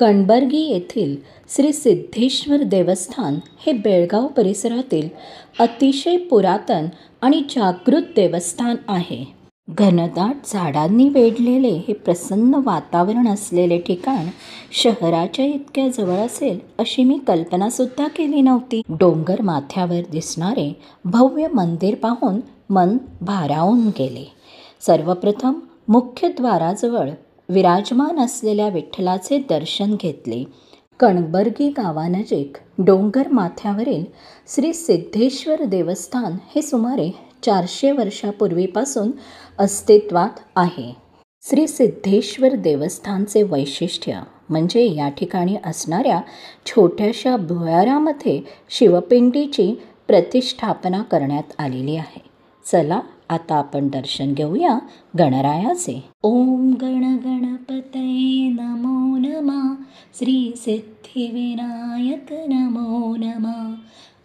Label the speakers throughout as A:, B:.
A: कणबर्गी येथील श्री सिद्धेश्वर देवस्थान हे बेळगाव परिसरातील अतिशय पुरातन आणि जागृत देवस्थान आहे. घनदाट झाडांनी वेढलेले हे प्रसन्न वातावरण असलेले ठिकाण शहराच्या इतक्या जवळ असेल अशी मी कल्पनासुद्धा केली नव्हती. डोंगर माथ्यावर दिसणारे भव्य मंदिर पाहून मन भारावून गेले. सर्वप्रथम मुख्यद्वाराजवळ विराजमान असलेल्या विठ्ठलाचे दर्शन घेतले. कणबर्गी गावानजीक डोंगर माथ्यावरील श्री सिद्धेश्वर देवस्थान हे सुमारे 400 वर्षापूर्वीपासून अस्तित्वात आहे. श्री सिद्धेश्वर देवस्थानचे वैशिष्ट्य म्हणजे या ठिकाणी असणाऱ्या छोट्याशा भुयारामध्ये शिवपिंडीची प्रतिष्ठापना करण्यात आलेली आहे. चला आता आपण दर्शन घेऊया गणरायाचे. ओम गण गणपतये नमो नमः. श्री सिद्धिविनायक नमो नमः.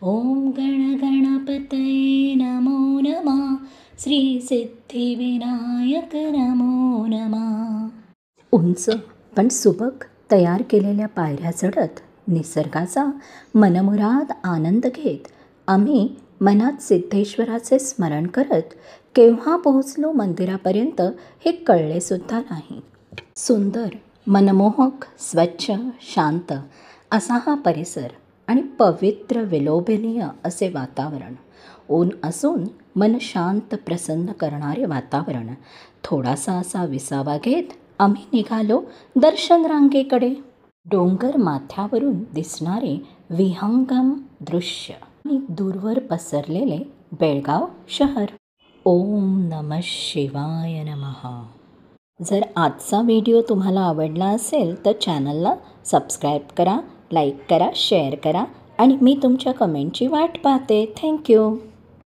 A: ओम गण गणपतये नमो नमः. श्री सिद्धिविनायक नमो नमः. उंच पण सुबक तयार केलेल्या पायऱ्या चढत निसर्गाचा मनमुराद आनंद घेत आम्ही मनात सिद्धेश्वराचे स्मरण करत केव्हा पोहोचलो मंदिरापर्यंत हे कळलेसुद्धा नाही. सुंदर, मनमोहक, स्वच्छ, शांत असा हा परिसर आणि पवित्र विलोभनीय असे वातावरण. ऊन असून मन शांत प्रसन्न करणारे वातावरण. थोडासा असा विसावा घेत आम्ही निघालो दर्शन रांगेकडे. डोंगर माथ्यावरून दिसणारे विहंगम दृश्य आणि दूरवर पसरलेले बेळगाव शहर. ओम नमः शिवाय नमः. जर आजचा व्हिडिओ तुम्हाला आवडला असेल तर चॅनलला सबस्क्राईब करा, लाईक करा, शेअर करा आणि मी तुमच्या कमेंटची वाट पाहते. थँक्यू.